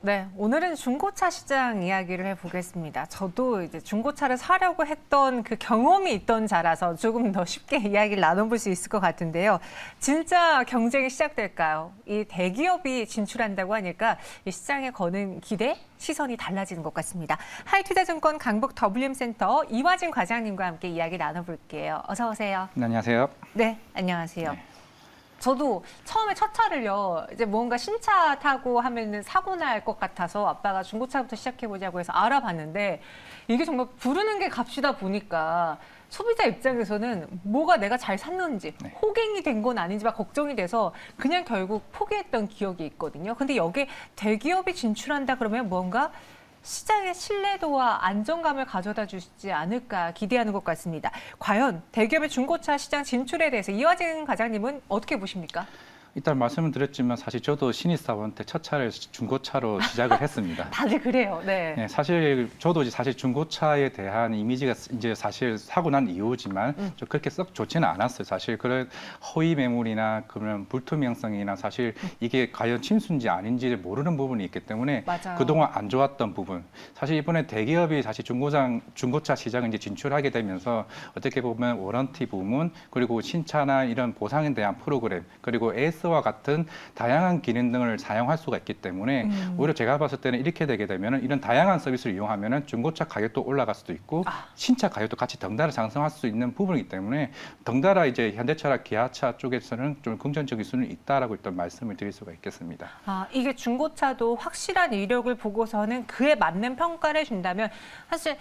네, 오늘은 중고차 시장 이야기를 해보겠습니다. 저도 이제 중고차를 사려고 했던 그 경험이 있던 자라서 조금 더 쉽게 이야기를 나눠볼 수 있을 것 같은데요. 진짜 경쟁이 시작될까요? 이 대기업이 진출한다고 하니까 이 시장에 거는 기대, 시선이 달라지는 것 같습니다. 하이투자증권 강북 WM센터 이화진 과장님과 함께 이야기 나눠볼게요. 어서 오세요. 네, 안녕하세요. 네, 안녕하세요. 네. 저도 처음에 첫 차를요, 이제 뭔가 신차 타고 하면은 사고 날 것 같아서 아빠가 중고차부터 시작해보자고 해서 알아봤는데 이게 정말 부르는 게 값이다 보니까 소비자 입장에서는 뭐가 내가 잘 샀는지 호갱이 된 건 아닌지 막 걱정이 돼서 그냥 결국 포기했던 기억이 있거든요. 근데 여기에 대기업이 진출한다 그러면 뭔가 시장의 신뢰도와 안정감을 가져다 주시지 않을까 기대하는 것 같습니다. 과연 대기업의 중고차 시장 진출에 대해서 이화진 과장님은 어떻게 보십니까? 일단 말씀을 드렸지만 사실 저도 신입사원 때 첫 차를 중고차로 시작을 했습니다. 다들 그래요. 네. 네, 사실 저도 이제 사실 중고차에 대한 이미지가 이제 사실 사고 난 이후지만 좀 그렇게 썩 좋지는 않았어요. 사실 그런 허위 매물이나 그런 불투명성이나 사실 이게 과연 침수인지 아닌지를 모르는 부분이 있기 때문에 맞아요. 그동안 안 좋았던 부분. 사실 이번에 대기업이 사실 중고차 시장에 이제 진출하게 되면서 어떻게 보면 워런티 부문 그리고 신차나 이런 보상에 대한 프로그램 그리고 와 같은 다양한 기능 등을 사용할 수가 있기 때문에 오히려 제가 봤을 때는 이렇게 되게 되면 이런 다양한 서비스를 이용하면 중고차 가격도 올라갈 수도 있고 신차 가격도 같이 덩달아 상승할 수 있는 부분이기 때문에 덩달아 이제 현대차나 기아차 쪽에서는 좀 긍정적일 수는 있다라고 일단 말씀을 드릴 수가 있겠습니다. 이게 중고차도 확실한 이력을 보고서는 그에 맞는 평가를 준다면 사실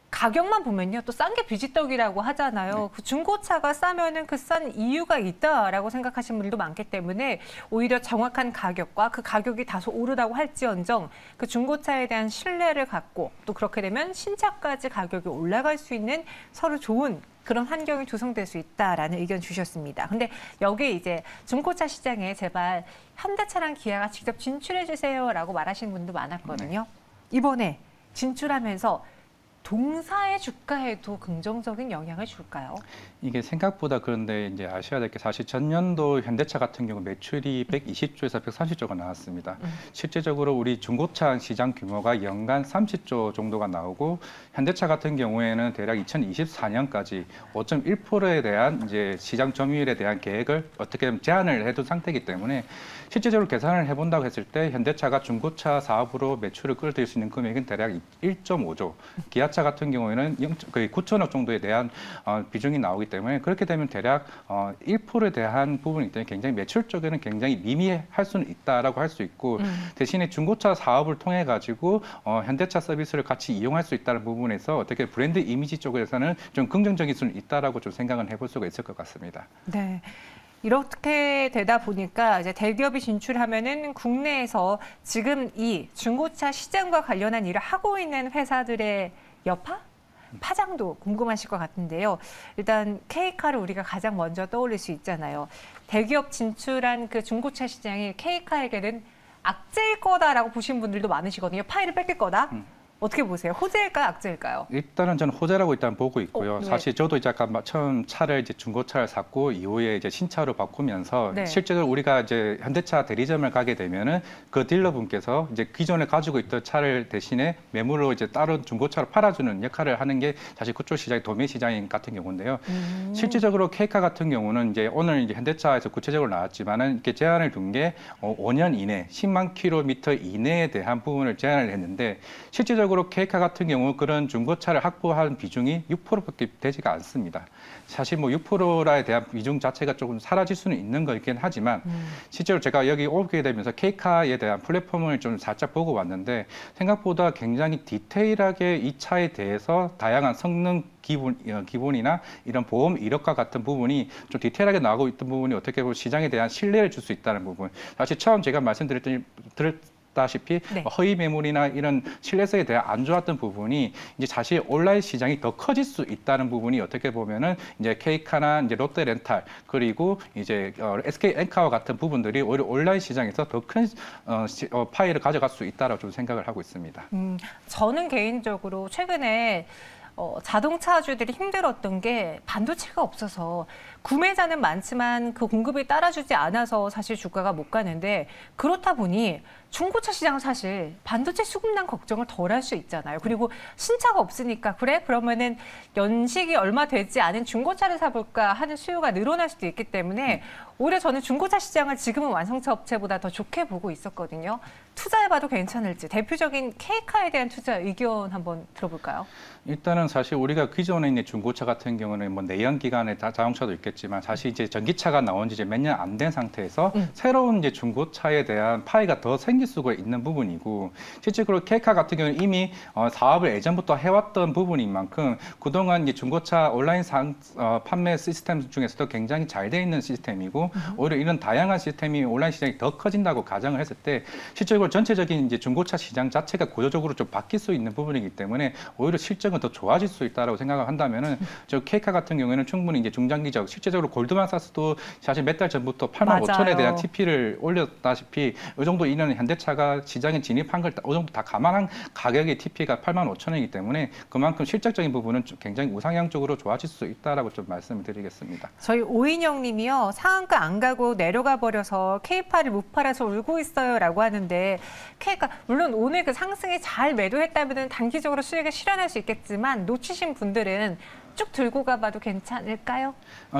가격만 보면요, 또 싼 게 비지떡이라고 하잖아요. 네. 그 중고차가 싸면은 그 싼 이유가 있다라고 생각하시는 분들도 많기 때문에 오히려 정확한 가격과 그 가격이 다소 오르다고 할지언정 그 중고차에 대한 신뢰를 갖고 또 그렇게 되면 신차까지 가격이 올라갈 수 있는 서로 좋은 그런 환경이 조성될 수 있다라는 의견 주셨습니다. 근데 여기 이제 중고차 시장에 제발 현대차랑 기아가 직접 진출해 주세요라고 말하시는 분도 많았거든요. 이번에 진출하면서 동사의 주가에도 긍정적인 영향을 줄까요? 이게 생각보다 그런데 이제 아셔야 될 게 사실 전년도 현대차 같은 경우 매출이 120조에서 130조가 나왔습니다. 실제적으로 우리 중고차 시장 규모가 연간 30조 정도가 나오고 현대차 같은 경우에는 대략 2024년까지 5.1%에 대한 이제 시장 점유율에 대한 계획을 어떻게 보면 제한을 해둔 상태이기 때문에 실제적으로 계산을 해본다고 했을 때 현대차가 중고차 사업으로 매출을 끌어들일 수 있는 금액은 대략 1.5조, 기아차 같은 경우에는 거의 9천억 정도에 대한 비중이 나오기 때문에 그렇게 되면 대략 1%에 대한 부분이기 때문에 굉장히 매출 쪽에는 굉장히 미미할 수는 있다라고 할 수 있고 대신에 중고차 사업을 통해 가지고 현대차 서비스를 같이 이용할 수 있다는 부분에서 어떻게 브랜드 이미지 쪽에서는 좀 긍정적일 수는 있다라고 좀 생각을 해볼 수가 있을 것 같습니다. 네. 이렇게 되다 보니까 이제 대기업이 진출하면은 국내에서 지금 이 중고차 시장과 관련한 일을 하고 있는 회사들의 여파? 파장도 궁금하실 것 같은데요. 일단 K카를 우리가 가장 먼저 떠올릴 수 있잖아요. 대기업 진출한 그 중고차 시장이 K카에게는 악재일 거다라고 보신 분들도 많으시거든요. 파일을 뺏길 거다. 어떻게 보세요? 호재일까요, 악재일까요? 일단은 저는 호재라고 일단 보고 있고요. 네. 사실 저도 이제 아까 처음 차를 이제 중고차를 샀고 이후에 이제 신차로 바꾸면서 네. 실제로 우리가 이제 현대차 대리점을 가게 되면은 그 딜러분께서 이제 기존에 가지고 있던 차를 대신에 매물로 이제 다른 중고차로 팔아주는 역할을 하는 게 사실 그쪽 시장이 도매 시장 같은 경우인데요. 실질적으로 K카 같은 경우는 이제 오늘 이제 현대차에서 구체적으로 나왔지만은 이렇게 제한을 둔 게 5년 이내, 10만 킬로미터 이내에 대한 부분을 제한을 했는데 실질적으로 K카 같은 경우 그런 중고차를 확보한 비중이 6%밖에 되지가 않습니다. 사실 뭐 6%에 대한 비중 자체가 조금 사라질 수는 있는 거긴 하지만 실제로 제가 여기 오게 되면서 K카에 대한 플랫폼을 좀 살짝 보고 왔는데 생각보다 굉장히 디테일하게 이 차에 대해서 다양한 성능 기본이나 이런 보험 이력과 같은 부분이 좀 디테일하게 나오고 있던 부분이 어떻게 보면 시장에 대한 신뢰를 줄 수 있다는 부분. 사실 처음 제가 말씀드렸다시피 네. 허위 매물이나 이런 신뢰성에 대한 안 좋았던 부분이 이제 사실 온라인 시장이 더 커질 수 있다는 부분이 어떻게 보면은 이제 K카나 이제 롯데렌탈 그리고 이제 SK엔카와 같은 부분들이 오히려 온라인 시장에서 더 큰 파일을 가져갈 수 있다라고 좀 생각을 하고 있습니다. 저는 개인적으로 최근에 자동차주들이 힘들었던 게 반도체가 없어서 구매자는 많지만 그 공급이 따라주지 않아서 사실 주가가 못 가는데 그렇다 보니 중고차 시장은 사실 반도체 수급난 걱정을 덜 할 수 있잖아요. 그리고 신차가 없으니까 그래? 그러면은 연식이 얼마 되지 않은 중고차를 사볼까 하는 수요가 늘어날 수도 있기 때문에 오히려 저는 중고차 시장을 지금은 완성차 업체보다 더 좋게 보고 있었거든요. 투자해봐도 괜찮을지 대표적인 K카에 대한 투자 의견 한번 들어볼까요? 일단은 사실 우리가 기존에 있는 중고차 같은 경우는 뭐 내연 기관의 자동차도 있겠지만 사실 이제 전기차가 나온 지 이제 몇 년 안 된 상태에서 새로운 이제 중고차에 대한 파이가 더 생길 수가 있는 부분이고 실제로 K카 같은 경우는 이미 사업을 예전부터 해왔던 부분인 만큼 그동안 이제 중고차 온라인 판매 시스템 중에서도 굉장히 잘 돼 있는 시스템이고 오히려 이런 다양한 시스템이 온라인 시장이 더 커진다고 가정을 했을 때 실제로 전체적인 이제 중고차 시장 자체가 구조적으로 좀 바뀔 수 있는 부분이기 때문에 오히려 실적은 더 좋아질 수 있다라고 생각을 한다면은 저 K카 같은 경우에는 충분히 이제 중장기적 실제적으로 골드만삭스도 사실 몇 달 전부터 8만 5천에 대한 TP를 올렸다시피 이 정도 이는 현대차가 시장에 진입한 걸 어느 정도 다 감안한 가격의 TP가 8만 5천이기 때문에 그만큼 실적적인 부분은 좀 굉장히 우상향적으로 좋아질 수 있다라고 좀 말씀을 드리겠습니다. 저희 오인영 님이요. 상한가 안 가고 내려가 버려서 K카를 못 팔아서 울고 있어요라고 하는데 K카 물론 오늘 그 상승에 잘 매도했다면 단기적으로 수익을 실현할 수 있겠지만 놓치신 분들은 쭉 들고 가봐도 괜찮을까요?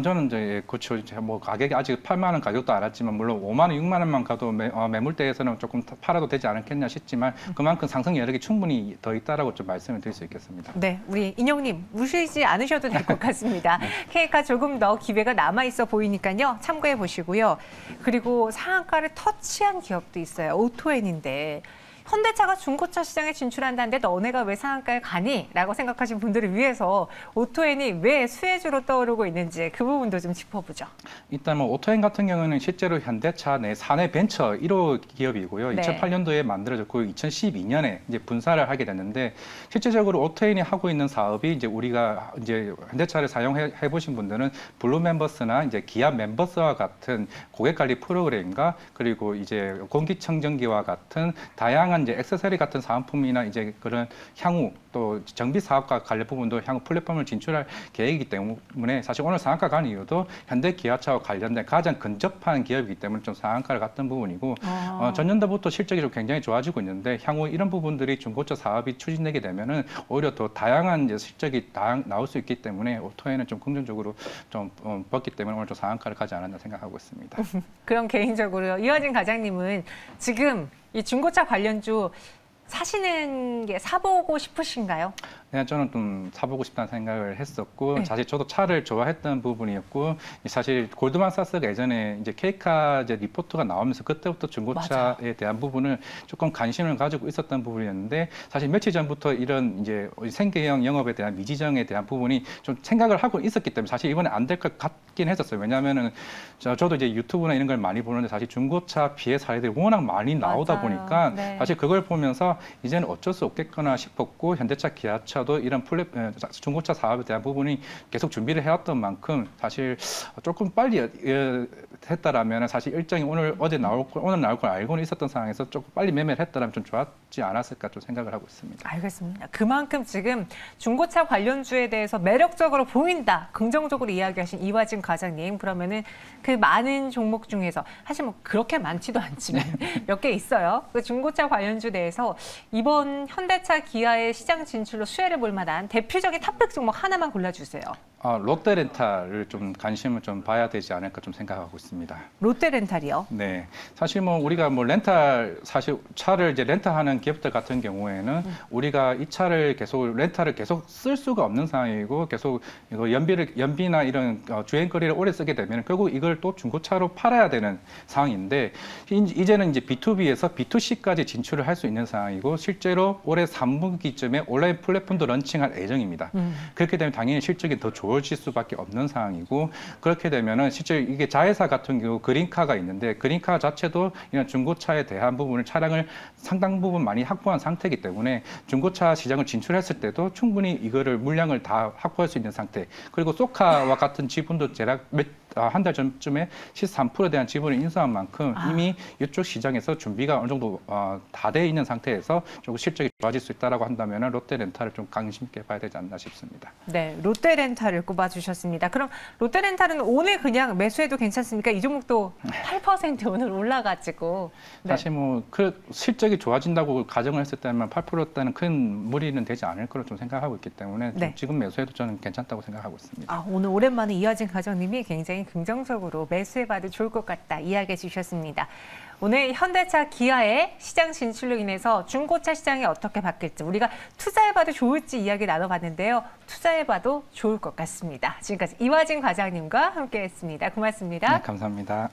저는 이제 그렇죠. 뭐 가격이 아직 8만 원 가격도 알았지만 물론 5만 원, 6만 원만 가도 매물대에서는 조금 팔아도 되지 않겠냐 싶지만 그만큼 상승 여력이 충분히 더 있다라고 좀 말씀을 드릴 수 있겠습니다. 네, 우리 인영님 우시지 않으셔도 될 것 같습니다. K카 조금 더 기회가 남아 있어 보이니까요. 참고해 보시고요. 그리고 상한가를 터치한 기업도 있어요. 오토엔인데. 현대차가 중고차 시장에 진출한다는데 너네가 왜 상한가에 가니? 라고 생각하신 분들을 위해서 오토엔이 왜 수혜주로 떠오르고 있는지 그 부분도 좀 짚어보죠. 일단 뭐 오토엔 같은 경우는 실제로 현대차 내 사내 벤처 1호 기업이고요. 네. 2008년도에 만들어졌고 2012년에 이제 분사를 하게 됐는데 실제적으로 오토엔이 하고 있는 사업이 이제 우리가 이제 현대차를 사용해 보신 분들은 블루 멤버스나 이제 기아 멤버스와 같은 고객 관리 프로그램과 그리고 이제 공기청정기와 같은 다양한 이제 액세서리 같은 사은품이나 이제 그런 향후 또 정비 사업과 관련 부분도 향후 플랫폼을 진출할 계획이기 때문에 사실 오늘 상한가 간 이유도 현대 기아차와 관련된 가장 근접한 기업이기 때문에 좀 상한가를 갔던 부분이고 전년도부터 실적이 좀 굉장히 좋아지고 있는데 향후 이런 부분들이 중고차 사업이 추진되게 되면은 오히려 더 다양한 이제 실적이 나올 수 있기 때문에 오토에는 좀 긍정적으로 좀 봤기 때문에 오늘 좀 상한가를 가지 않았나 생각하고 있습니다. 그럼 개인적으로요. 이화진 과장님은 지금 이 중고차 관련주 사시는 게 사보고 싶으신가요? 네, 저는 좀 사보고 싶다는 생각을 했었고 네. 사실 저도 차를 좋아했던 부분이었고 사실 골드만삭스가 예전에 이제 K카 이제 리포트가 나오면서 그때부터 중고차에 맞아. 대한 부분을 조금 관심을 가지고 있었던 부분이었는데 사실 며칠 전부터 이런 이제 생계형 영업에 대한 미지정에 대한 부분이 좀 생각을 하고 있었기 때문에 사실 이번에 안 될 것 같긴 했었어요. 왜냐하면은 저도 이제 유튜브나 이런 걸 많이 보는데 사실 중고차 피해 사례들이 워낙 많이 나오다 맞아요. 보니까 네. 사실 그걸 보면서 이제는 어쩔 수 없겠거나 싶었고 현대차, 기아차도 이런 중고차 사업에 대한 부분이 계속 준비를 해왔던 만큼 사실 조금 빨리 했다라면 사실 일정이 오늘 나올 걸 알고는 있었던 상황에서 조금 빨리 매매를 했다라면 좀 좋았지 않았을까 좀 생각을 하고 있습니다. 알겠습니다. 그만큼 지금 중고차 관련주에 대해서 매력적으로 보인다. 긍정적으로 이야기하신 이화진 과장님. 그러면은 그 많은 종목 중에서 사실 뭐 그렇게 많지도 않지만 몇 개 있어요. 그 중고차 관련주 내에서 이번 현대차, 기아의 시장 진출로 수혜를 볼 만한 대표적인 탑픽 종목 하나만 골라주세요. 롯데렌탈을 좀 관심을 좀 봐야 되지 않을까 좀 생각하고 있습니다. 롯데렌탈이요? 네, 사실 뭐 우리가 뭐 렌탈 사실 차를 이제 렌탈하는 기업들 같은 경우에는 우리가 이 차를 렌탈을 계속 쓸 수가 없는 상황이고 계속 이거 연비나 이런 주행거리를 오래 쓰게 되면 결국 이걸 또 중고차로 팔아야 되는 상황인데 이제는 이제 B2B에서 B2C까지 진출을 할 수 있는 상황이고 실제로 올해 3분기쯤에 온라인 플랫폼도 런칭할 예정입니다. 그렇게 되면 당연히 실적이 더 좋아질 수밖에 없는 상황이고 그렇게 되면은 실제 이게 자회사 같은 경우 그린카가 있는데 그린카 자체도 이런 중고차에 대한 부분을 차량을 상당 부분 많이 확보한 상태이기 때문에 중고차 시장을 진출했을 때도 충분히 이거를 물량을 다 확보할 수 있는 상태 그리고 소카와 같은 지분도 대략 한 달 전쯤에 13%에 대한 지분을 인수한 만큼 이미 이쪽 시장에서 준비가 어느 정도 다 돼 있는 상태에서 조금 실적이 좋아질 수 있다라고 한다면 롯데렌탈을 좀 관심 있게 봐야 되지 않나 싶습니다. 네, 롯데렌탈을 꼽아주셨습니다. 그럼 롯데렌탈은 오늘 그냥 매수해도 괜찮습니까? 이 종목도 8% 오늘 올라가지고. 네. 사실 뭐 그 실적이 좋아진다고 가정을 했을 때만 8%대는 큰 무리는 되지 않을 거로 좀 생각하고 있기 때문에 네. 지금 매수해도 저는 괜찮다고 생각하고 있습니다. 오늘 오랜만에 이화진 과장님이 굉장히 긍정적으로 매수해봐도 좋을 것 같다 이야기해 주셨습니다. 오늘 현대차, 기아의 시장 진출로 인해서 중고차 시장이 어떻게 바뀔지 우리가 투자해봐도 좋을지 이야기 나눠봤는데요. 투자해봐도 좋을 것 같습니다. 지금까지 이화진 과장님과 함께했습니다. 고맙습니다. 네, 감사합니다.